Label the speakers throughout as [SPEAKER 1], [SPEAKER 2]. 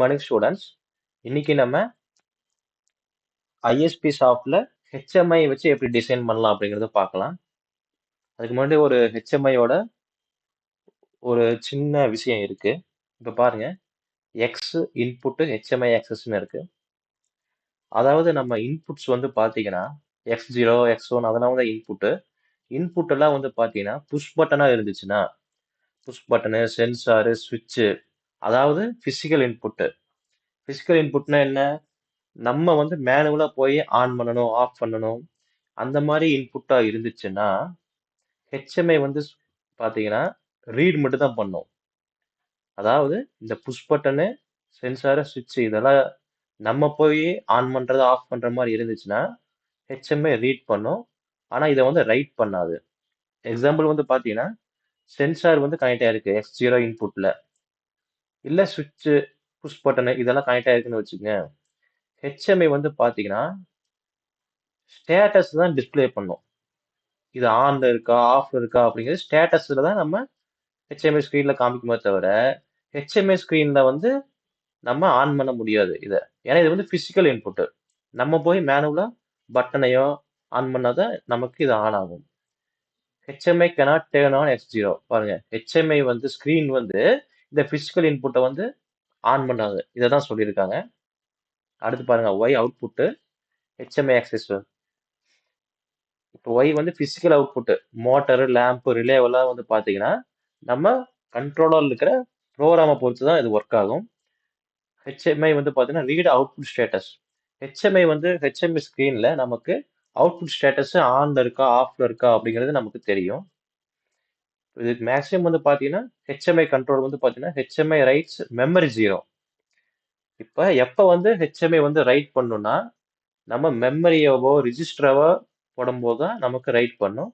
[SPEAKER 1] Morning students. இன்னைக்கு நம்ம ISP சாஃப்ட்ல HMI வச்சு எப்படி டிசைன் பண்ணலாம் அப்படிங்கறத பார்க்கலாம். அதுக்கு முன்னாடி ஒரு ஹெச்எம்ஐயோட ஒரு சின்ன விஷயம் இருக்கு. இப்ப பாருங்க, எக்ஸ் இன்புட் ஹெச்எம்ஐ ஆக்சஸ்ன்னு இருக்கு. அதாவது நம்ம இன்புட்ஸ் வந்து பாத்தீங்கன்னா X0 X1 அதெல்லாம் தான் இன்புட் எல்லாம் வந்து பாத்தீங்கன்னா புஷ் பட்டனா இருந்துச்சுன்னா புஷ் பட்டனு சென்சாரு சுவிட்ச், அதாவது பிசிக்கல் இன்புட்னா என்ன, நம்ம வந்து மேனுவலா போய் ஆன் பண்ணணும் ஆஃப் பண்ணணும் அந்த மாதிரி இன்புட்டா இருந்துச்சுன்னா ஹெச்எம்ஐ வந்து பாத்தீங்கன்னா ரீட் மட்டும் தான் பண்ணும். அதாவது இந்த புஷ் பட்டனு சென்சார் சுவிட்ச் இதெல்லாம் நம்ம போய் ஆன் பண்றது ஆஃப் பண்ற மாதிரி இருந்துச்சுன்னா ஹெச்எம்ஐ ரீட் பண்ணும். ஆனா இதை வந்து ரைட் பண்ணாது. எக்ஸாம்பிள் வந்து பாத்தீங்கன்னா சென்சார் வந்து கனெக்ட் ஆயிருக்கு X0 இன்புட்ல, இல்ல சுவிட்ச் புஷ் பட்டனு இதெல்லாம் கனெக்ட் ஆயிருக்குன்னு வச்சுக்கோங்க. ஹெச்எம்ஐ வந்து பாத்தீங்கன்னா ஸ்டேட்டஸ் தான் டிஸ்ப்ளே பண்ணும். இது ஆன்ல இருக்கா ஆஃப் இருக்கா அப்படிங்கிறது ஸ்டேட்டஸ்ல தான் நம்ம ஹெச்எம்ஐ ஸ்கிரீன்ல காமிக்குமே தவிர ஹெச்எம்ஐ ஸ்கிரீன்ல வந்து நம்ம ஆன் பண்ண முடியாது இதை. ஏன்னா இது வந்து பிசிக்கல் இன்புட். நம்ம போய் மேனுவலா பட்டனையோ ஆன் பண்ணாதான் நமக்கு இது ஆன் ஆகும். HMI cannot turn on X0. பாருங்க, ஹெச்எம்ஐ வந்து ஸ்கிரீன் வந்து இந்த பிசிக்கல் இன்புட்டை வந்து ஆன் பண்ணாது. இதை தான் சொல்லியிருக்காங்க. அடுத்து பாருங்க, ஒய் அவுட்புட் ஹெச்எம்ஐ ஆக்சஸ். இப்போ ஒய் வந்து physical output, motor lamp relay எல்லாம் வந்து பாத்தீங்கன்னா நம்ம கண்ட்ரோலர் இருக்கிற ப்ரோக்ராமை பொறுத்து தான் இது ஒர்க் ஆகும். ஹெச்எம்ஐ வந்து பாத்தீங்கன்னா ரீட் அவுட்புட் ஸ்டேட்டஸ். ஹெச்எம்ஐ வந்து ஹெச்எம்ஐ ஸ்கிரீன்ல நமக்கு அவுட்புட் ஸ்டேட்டஸ் ஆன்ல இருக்கா ஆஃப்ல இருக்கா அப்படிங்கிறது நமக்கு தெரியும். இதுக்கு மேக்ஸிமம் வந்து பாத்தீங்கன்னா ஹெச்எம்ஐ கண்ட்ரோல் வந்து பாத்தீங்கன்னா ஹெச்எம்ஐ ரைட்ஸ் மெமரி 0. எப்ப வந்து ஹெச்எம்ஐ வந்து ரைட் பண்ணும்னா நம்ம மெமரியவோ ரிஜிஸ்டரவோ போடும்போது தான் நமக்கு ரைட் பண்ணும்.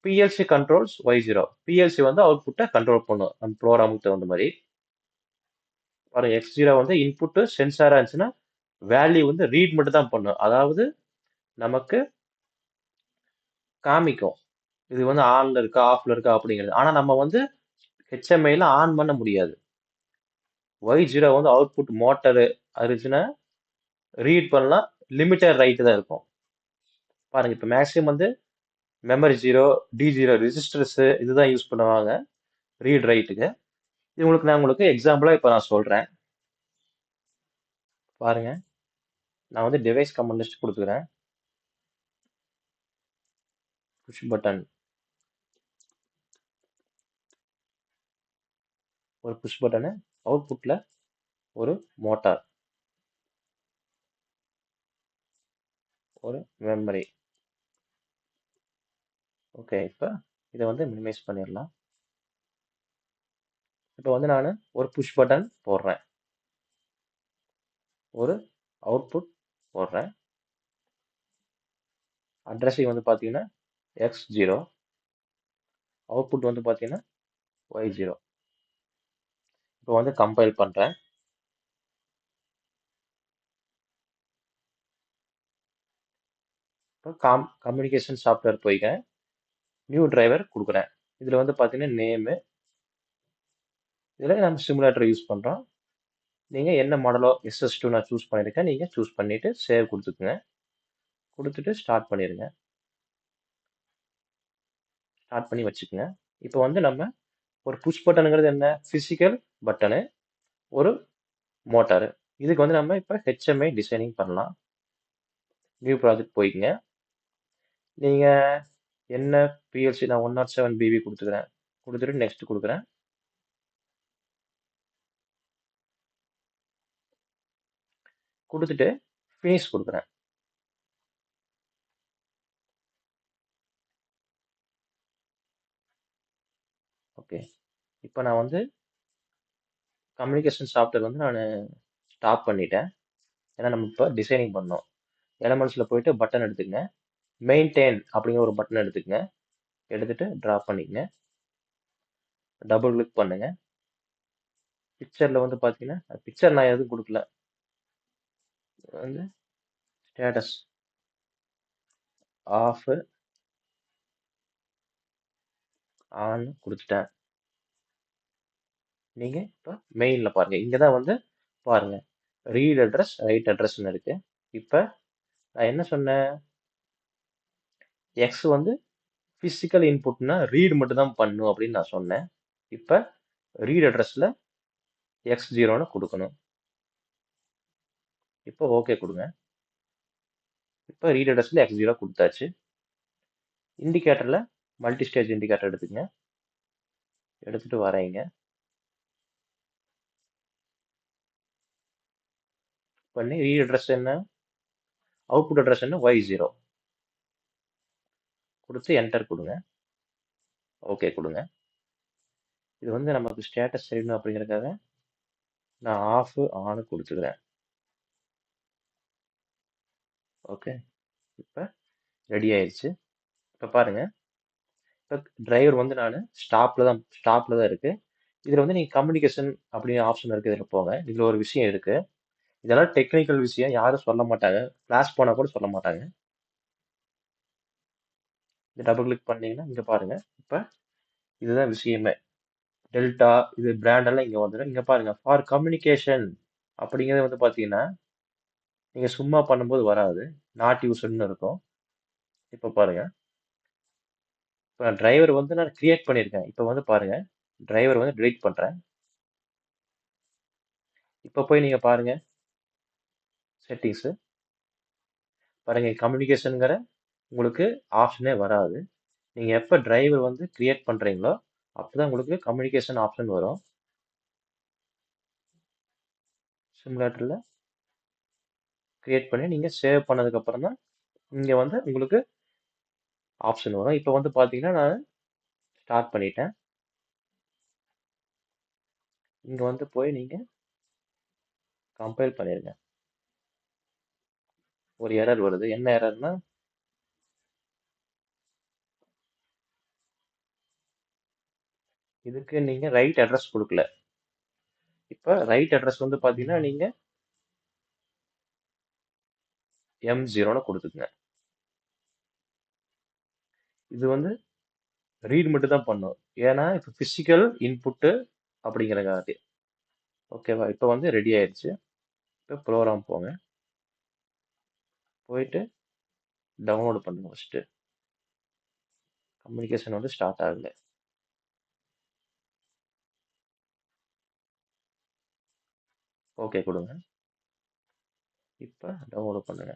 [SPEAKER 1] PLC controls Y0. பிஎல்சி வந்து அவுட்புட்டை கண்ட்ரோல் பண்ணும் நம்ம ப்ரோக்ராமுக்கு தகுந்த மாதிரி. பாருங்க, X0 வந்து இன்புட் சென்சாரா இருந்துச்சுன்னா வேல்யூ வந்து ரீட் மட்டும் தான் பண்ணும். அதாவது நமக்கு காமிக்கும் இது வந்து ஆன்ல இருக்கா ஆஃப்ல இருக்கா அப்படிங்கிறது. ஆனா நம்ம வந்து ஹெச்எம்ஐல ஆன் பண்ண முடியாது. Y0 வந்து அவுட்புட் மோட்டர் இருந்துச்சுன்னா ரீட் பண்ணலாம், லிமிட்டட் ரைட் தான் இருக்கும். பாருங்க, இப்ப மேக்ஸிமம் வந்து மெமரி 0 D0 ரெஜிஸ்டர்ஸ் இதுதான் யூஸ் பண்ணுவாங்க ரீட் ரைட்டுக்கு. நான் உங்களுக்கு எக்ஸாம்பிளா இப்ப நான் சொல்றேன். பாருங்க, நான் வந்து டிவைஸ் கமெண்ட் லிஸ்ட் கொடுத்துக்கிறேன். புஷ் பட்டன், ஒரு புஷ் பட்டனு, அவுட்புட்ல ஒரு மோட்டார், ஒரு மெமரி. ஓகே, இப்ப இதை வந்து மினிமைஸ் பண்ணிடலாம். இப்ப வந்து நான் ஒரு புஷ் பட்டன் போடுறேன், ஒரு அவுட்புட் போடுறேன். அட்ரஸிங் வந்து பாத்தீங்கன்னா X0, அவுட்புட் வந்து பாத்தீங்கன்னா Y0. இப்போ வந்து கம்பைல் பண்றேன். இப்போ கம்யூனிகேஷன் சாஃப்ட்வேர் போய்க்கிறேன், நியூ டிரைவர் கொடுக்குறேன். இதுல வந்து பாத்தீங்கன்னா நேமு, இதுல நம்ம சிமுலேட்டர் யூஸ் பண்றோம். நீங்க என்ன மாடலோ SS2 நான் சூஸ் பண்ணிருக்கேன், நீங்க சூஸ் பண்ணிட்டு சேவ் கொடுத்துக்குங்க. கொடுத்துட்டு ஸ்டார்ட் பண்ணிருங்க. ஸ்டார்ட் பண்ணி வச்சுக்கோங்க. இப்போ வந்து நம்ம ஒரு புஷ் பட்டனுங்கிறது என்ன, பிசிக்கல் பட்டனு, ஒரு மோட்டாரு. இதுக்கு வந்து நம்ம இப்ப ஹெச்எம்ஐ டிசைனிங் பண்ணலாம். நியூ ப்ராஜெக்ட் போய்க்குங்க. நீங்க என்ன பிஎல்சி, நான் 107 BB கொடுத்துக்கிறேன். கொடுத்துட்டு நெக்ஸ்ட் கொடுக்குறேன். கொடுத்துட்டு ஃபினிஷ் கொடுக்குறேன். ஓகே, இப்போ நான் வந்து கம்யூனிகேஷன் சாஃப்ட்வேர் வந்து நான் ஸ்டாப் பண்ணிட்டேன். ஏன்னா நம்ம இப்போ டிசைனிங் பண்ணோம். எலமெண்ட்ஸ்ல போயிட்டு பட்டன் எடுத்துக்கங்க, மெயின்டைன் அப்படிங்கிற ஒரு பட்டன் எடுத்துக்கங்க. எடுத்துட்டு டிரா பண்ணிக்கங்க, டபுள் கிளிக் பண்ணுங்க. பிக்சர்ல வந்து பாத்தீங்கன்னா பிக்சர் நான் எதுவும் கொடுக்கல, வந்து ஸ்டேட்டஸ் ஆஃப் ஆன் கொடுத்துட்டேன். நீங்க இப்போ மெயின்ல பாருங்க, இங்கதான் வந்து பாருங்க, ரீட் அட்ரஸ், ரைட் அட்ரஸ்ன்னு இருக்கு. இப்ப நான் என்ன சொன்னேன்? எக்ஸ் வந்து பிசிக்கல் இன்புட்னா ரீட் மட்டும் தான் பண்ணும் அப்படின்னு நான் சொன்னேன். இப்ப ரீட் அட்ரஸ்ல x0ன்னு கொடுக்கணும். இப்போ ஓகே கொடுங்க. இப்போ ரீட் அட்ரஸ்ல x0 கொடுத்தாச்சு. இண்டிகேட்டர்ல மல்டி ஸ்டேஜ் இண்டிகேட்டர் எடுத்துக்கங்க. எடுத்துட்டு வரீங்க. பண்ணி ரீட் அட்ரஸ் என்ன, அவுட்புட் அட்ரஸ் என்ன, y0 கொடுத்து என்டர் கொடுங்க. ஓகே கொடுங்க. இது வந்து நமக்கு ஸ்டேட்டஸ் தெரியணும் அப்படிங்கறதுக்காக நான் ஆஃப் ஆன் கொடுத்துக்கிறேன். ஓகே, இப்போ ரெடி ஆயிடுச்சு. இப்போ பாருங்க, இப்போ டிரைவர் வந்து நான் ஸ்டாப்ல தான் இருக்கு. இதுல வந்து நீங்க கம்யூனிகேஷன் அப்படின்னு ஆப்ஷன் இருக்கு. இதுல போங்க. இதுல ஒரு விஷயம் இருக்கு. இதெல்லாம் டெக்னிக்கல் விஷயம், யாரும் சொல்ல மாட்டாங்க. கிளாஸ் போனா கூட சொல்ல மாட்டாங்க. இந்த டபுள் கிளிக் பண்ணீங்கன்னா இங்க பாருங்க. இப்ப இதுதான் விஷயமே. டெல்டா இது பிராண்ட் எல்லாம் இங்க வந்துடும். இங்க பாருங்க, ஃபார் கம்யூனிகேஷன் அப்படிங்கிறது வந்து பாத்தீங்கன்னா நீங்க சும்மா பண்ணும்போது வராது, நாட் யூஸ்ன்னு இருக்கும். இப்ப பாருங்க, இப்ப டிரைவர் வந்து நான் கிரியேட் பண்ணியிருக்கேன். இப்ப வந்து பாருங்க, டிரைவர் வந்து delete பண்றேன். இப்ப போய் நீங்க பாருங்க, செட்டிங்ஸ் பாருங்க, கம்யூனிகேஷன்ங்கிற உங்களுக்கு ஆப்ஷனே வராது. நீங்க எப்ப டிரைவர் வந்து கிரியேட் பண்றீங்களோ அப்பதான் உங்களுக்கு கம்யூனிகேஷன் ஆப்ஷன் வரும். சிமுலேட்டர்ல கிரியேட் பண்ணி நீங்க சேவ் பண்ணதுக்கு அப்புறம் தான் இங்க வந்து உங்களுக்கு ஆப்ஷன் வரும். இப்போ வந்து பாத்தீங்கன்னா நான் ஸ்டார்ட் பண்ணிட்டேன். இங்க வந்து போய் நீங்க கம்பைல் பண்ணிருங்க. ஒரு எரர் வருது. என்ன எரர்னா, இதுக்கு நீங்க ரைட் அட்ரஸ் கொடுக்கல. இப்ப ரைட் அட்ரஸ் வந்து பாத்தீங்கன்னா நீங்க M0ன்னு கொடுத்துக்குங்க. இது வந்து ரீட் மட்டும் தான் பண்ணும். ஏன்னா இப்ப பிசிக்கல் இன்புட் அப்படிங்கிறக்காக. ஓகேவா? இப்ப வந்து ரெடி ஆயிடுச்சு. இப்ப ப்ரோக்ராம் போங்க. போயிட்டு டவுன்லோட் பண்ணுங்க ஃபர்ஸ்ட். கம்யூனிகேஷன் வந்து ஸ்டார்ட் ஆகல. ஓகே கொடுங்க. இப்ப டவுன்லோட் பண்ணுங்க.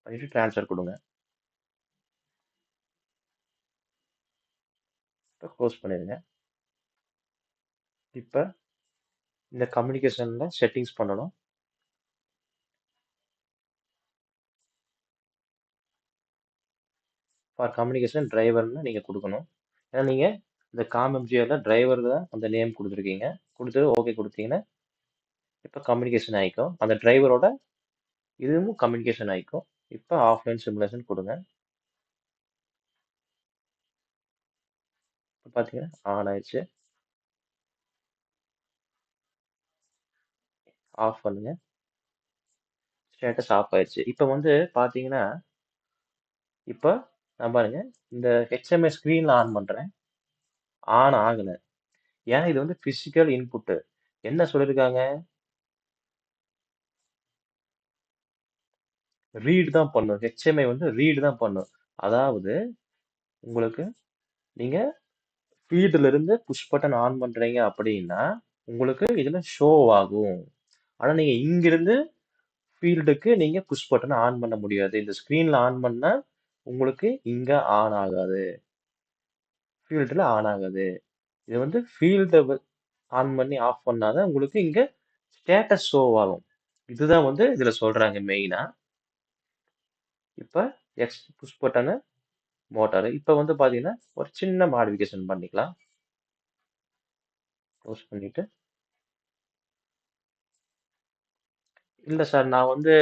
[SPEAKER 1] பண்ணிட்டு ட்ரான்ஸ்ஃபர் கொடுங்க. இப்ப க்ளோஸ் பண்ணிருங்க. இப்ப இந்த கம்யூனிகேஷன்ல செட்டிங்ஸ் பண்ணணும். ஃபார் கம்யூனிகேஷன் டிரைவர்னு நீங்க கொடுக்கணும். ஏன்னா நீங்க இந்த காம்எம்ஜிஆர்ல டிரைவர் தான் அந்த நேம் கொடுத்துருக்கீங்க. கொடுத்து ஓகே கொடுத்தீங்கன்னா இப்ப கம்யூனிகேஷன் ஆயிக்கும். அந்த டிரைவரோட இதுவும் கம்யூனிகேஷன் ஆயிக்கும். இப்ப ஆஃப்லைன் சிமுலேஷன் கொடுங்க. இப்ப பாத்தீங்கன்னா ஆன் ஆயிடுச்சு. ஆஃப் பண்ணுங்க. ஸ்டேட்டஸ் ஆஃப் ஆயிடுச்சு. இப்ப வந்து பாத்தீங்கன்னா இப்ப நான் பாருங்க, இந்த HMI ஸ்கிரீன்ல ஆன் பண்றேன். ஆன் ஆகல. ஏன்னா இது வந்து பிசிக்கல் இன்புட். என்ன சொல்லிருக்காங்க? ரீட் தான் பண்ணும். HMI வந்து ரீட் தான் பண்ணும். அதாவது உங்களுக்கு நீங்க ஃபீல்டுல இருந்து புஷ் பட்டன் ஆன் பண்றீங்க அப்படின்னா உங்களுக்கு இதுல ஷோ ஆகும். ஆனா நீங்க இங்கிருந்து ஃபீல்டுக்கு நீங்க புஷ் பட்டன் ஆன் பண்ண முடியாது. இந்த ஸ்கிரீன்ல ஆன் பண்ணா உங்களுக்கு இங்க ஆன் ஆகாது. ஃபீல்டுல ஆன் ஆகாது. இது வந்து ஃபீல்ட ஆன் பண்ணி ஆஃப் பண்ணாதான் உங்களுக்கு இங்க ஸ்டேட்டஸ் ஷோ ஆகும். இதுதான் வந்து இதுல சொல்றாங்க மெயினா. இப்ப எக்ஸ் புஷ் பட்டனு மோட்டார். இப்ப வந்து பாத்தீங்கன்னா ஒரு சின்ன மாடிஃபிகேஷன் பண்ணிக்கலாம். க்ளோஸ் பண்ணிட்டு, இல்ல சார் நான் வந்து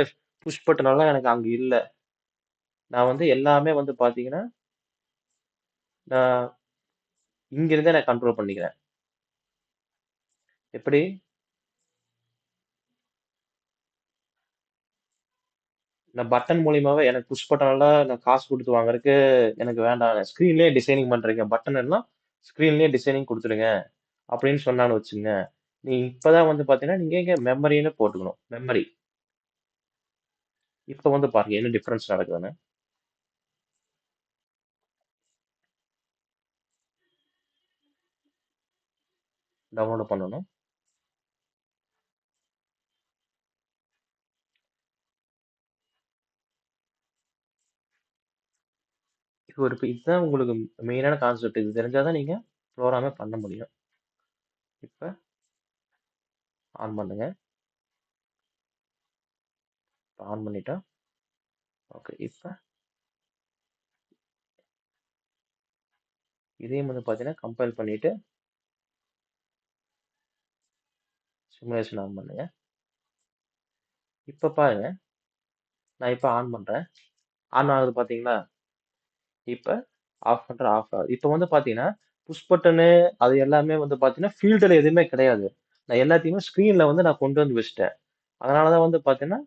[SPEAKER 1] புஷ் பட்டன் எல்லாம் எனக்கு அங்க இல்ல. நான் வந்து எல்லாமே வந்து பாத்தீங்கன்னா நான் இங்க இருந்தே நான் கண்ட்ரோல் பண்ணிக்கிறேன். எப்படி? நான் பட்டன் மூலியமாவே எனக்கு புஷ் பட்டன் எல்லாம் நான் காசு கொடுத்து வாங்குறதுக்கு எனக்கு வேண்டாம். ஸ்கிரீன்லயே டிசைனிங் பண்றீங்க பட்டன் எல்லாம் ஸ்க்ரீன்லயே டிசைனிங் கொடுத்துடுங்க அப்படின்னு சொன்னான்னு வச்சுங்க. நீ இப்பதான் வந்து பாத்தீங்கன்னா நீங்க இங்க மெமரின்னு போட்டுக்கணும். மெமரி. இப்ப வந்து பாருங்க என்ன டிஃபரன்ஸ் நடக்குதுன்னு. டவுன்லோட் பண்ணணும். இதுதான் உங்களுக்கு மெயினான கான்செப்ட். இது தெரிஞ்சாதான் நீங்க ப்ரோக்ராமே பண்ண முடியும். இப்ப ஆன் பண்ணுங்க. ஆன் பண்ணிட்டா ஓகே. இப்ப இதையும் வந்து பாத்தீங்கன்னா கம்பைல் பண்ணிட்டு சிமுலேஷன் ஆன் பண்ணுங்க. இப்ப பாருங்க, நான் இப்ப ஆன் பண்றேன். ஆன் ஆகுது பாத்தீங்களா? இப்ப ஆஃப் பண்றேன், ஆஃப் ஆகுது. இப்ப வந்து பாத்தீங்கன்னா புஷ் பட்டனு அது எல்லாமே வந்து பாத்தீங்கன்னா ஃபீல்டுல எதுவுமே கிடையாது. நான் எல்லாத்தையுமே ஸ்கிரீன்ல வந்து நான் கொண்டு வந்து வச்சுட்டேன். அதனாலதான் வந்து பாத்தீங்கன்னா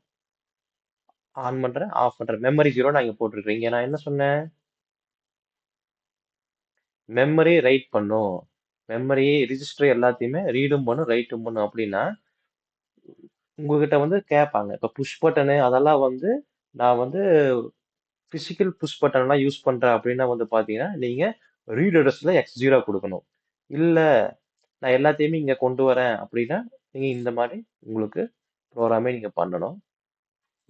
[SPEAKER 1] ஆன் பண்றேன், ஆஃப் பண்றேன். மெமரி 0 நான் இங்க போட்டிருக்கேன். இங்க நான் என்ன சொன்னேன்? மெமரி ரைட் பண்ணும். மெமரி ரிஜிஸ்டர் எல்லாத்தையுமே ரீடும் பண்ணும், ரைட்டும் பண்ணும் அப்படின்னா உங்ககிட்ட வந்து கேட்பாங்க. இப்ப புஷ் பட்டனு அதெல்லாம் வந்து நான் வந்து பிசிக்கல் புஷ் பட்டன்லாம் யூஸ் பண்றேன் அப்படின்னா வந்து பாத்தீங்கன்னா நீங்க ரீட் அட்ரஸ்ல X0 கொடுக்கணும். இல்ல நான் எல்லாத்தையுமே இங்க கொண்டு வரேன் அப்படின்னா நீங்க இந்த மாதிரி உங்களுக்கு ப்ரோக்ராமே நீங்க பண்ணணும்.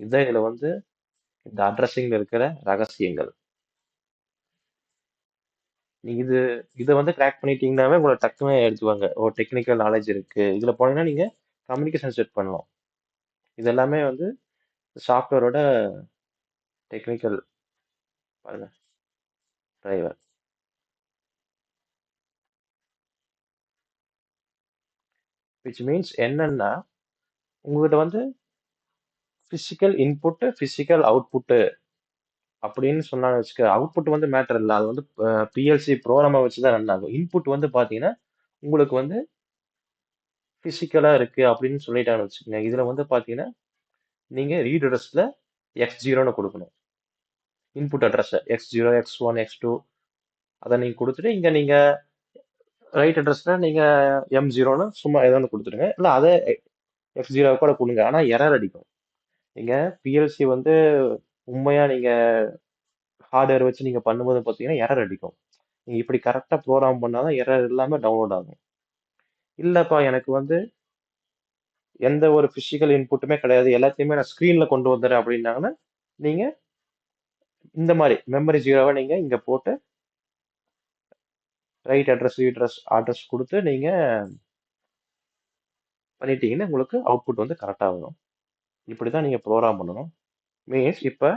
[SPEAKER 1] இதுதான் இதுல வந்து இந்த அட்ரஸிங்ல இருக்கிற ரகசியங்கள். நீங்க இதை வந்து கிராக் பண்ணிட்டீங்கன்னாவே உங்களை டக்குன்னு எடுத்துவாங்க. ஒரு டெக்னிக்கல் நாலேஜ் இருக்கு. இதுல போனீங்கன்னா நீங்க கம்யூனிகேஷன் செட் பண்ணலாம். இது எல்லாமே வந்து சாஃப்ட்வேரோட டெக்னிக்கல் டிரைவர். விச் மீன்ஸ் என்னன்னா உங்ககிட்ட வந்து பிசிக்கல் இன்புட் பிசிக்கல் அவுட்புட் அப்படின்னு சொன்னான்னு வச்சுக்க. அவுட்புட் வந்து மேட்டர் இல்லை. அது வந்து பிஎல்சி ப்ரோக்ராமை வச்சுதான் ரன் ஆகும். இன்புட் வந்து பாத்தீங்கன்னா உங்களுக்கு வந்து பிசிக்கலா இருக்கு அப்படின்னு சொல்லிட்டான்னு வச்சுக்கோங்க. இதுல வந்து பாத்தீங்கன்னா நீங்க ரீட் அட்ரஸ்ல X0ன்னு கொடுக்கணும். Input address X0 X1 X2 அதை நீங்க கொடுத்துட்டு இங்க நீங்க ரைட் அட்ரஸ்ல நீங்க M0ன்னு சும்மா ஏதோ ஒன்று கொடுத்துருங்க. இல்ல அதை X0 கூட கொடுங்க. ஆனா எரர் அடிக்கும். நீங்க பிஎல்சி வந்து உண்மையா நீங்க ஹார்ட்வேர் வச்சு நீங்க பண்ணும்போது பாத்தீங்கன்னா எரர் அடிக்கும். நீங்க இப்படி கரெக்டா ப்ரோக்ராம் பண்ணாதான் எரர் இல்லாம டவுன்லோட் ஆகும். இல்லப்பா எனக்கு வந்து எந்த ஒரு பிசிக்கல் இன்புட்டுமே கிடையாது, எல்லாத்தையுமே நான் ஸ்கிரீன்ல கொண்டு வந்துடுறேன் அப்படின்னாங்கன்னா நீங்க இந்த மாதிரி மெமரி 0வை நீங்க இங்க போட்டு ரைட் அட்ரஸ் ரீட் அட்ரஸ் கொடுத்து நீங்க பண்ணிட்டீங்கன்னா உங்களுக்கு அவுட்புட் வந்து கரெக்டா வரும். இப்படிதான் நீங்க ப்ரோக்ராம் பண்ணணும். மீன்ஸ் இப்ப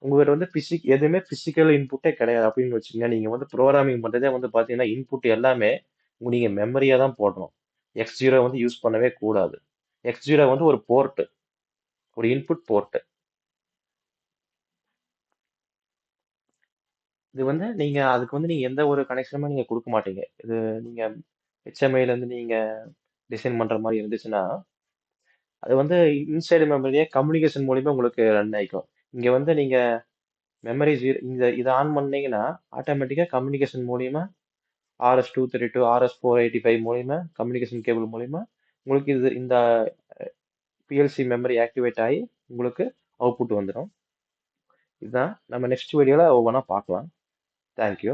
[SPEAKER 1] உங்ககிட்ட வந்து எதுவுமே பிசிக்கல் இன்புட்டே கிடையாது அப்படின்னு வச்சுக்கோங்க. நீங்க வந்து ப்ரோக்ராமிங் பண்றதே வந்து பாத்தீங்கன்னா இன்புட் எல்லாமே நீங்க மெமரியா தான் போடணும். X0 வந்து யூஸ் பண்ணவே கூடாது. X0 வந்து ஒரு போர்ட், ஒரு இன்புட் போர்ட். இது வந்து நீங்க அதுக்கு வந்து நீங்க எந்த ஒரு கனெக்ஷனுமே நீங்க கொடுக்க மாட்டீங்க. இது நீங்க HMI ல இருந்து நீங்க டிசைன் பண்ற மாதிரி இருந்துச்சுன்னா அது வந்து இன்சைடு மெமரியே கம்யூனிகேஷன் மூலியமா உங்களுக்கு ரன் ஆயிக்கும். இங்க வந்து நீங்க மெமரி இந்த இதை ஆன் பண்ணீங்கன்னா ஆட்டோமேட்டிக்கா கம்யூனிகேஷன் மூலியமா RS-232 RS-485 மூலியமா கம்யூனிகேஷன் கேபிள் மூலியமா உங்களுக்கு இந்த பிஎல்சி மெமரி ஆக்டிவேட் ஆகி உங்களுக்கு அவுட்புட் வந்துடும். இதுதான் நம்ம நெக்ஸ்ட் வீடியோல ஒவ்வொன்றா பார்க்கலாம். தேங்க்யூ.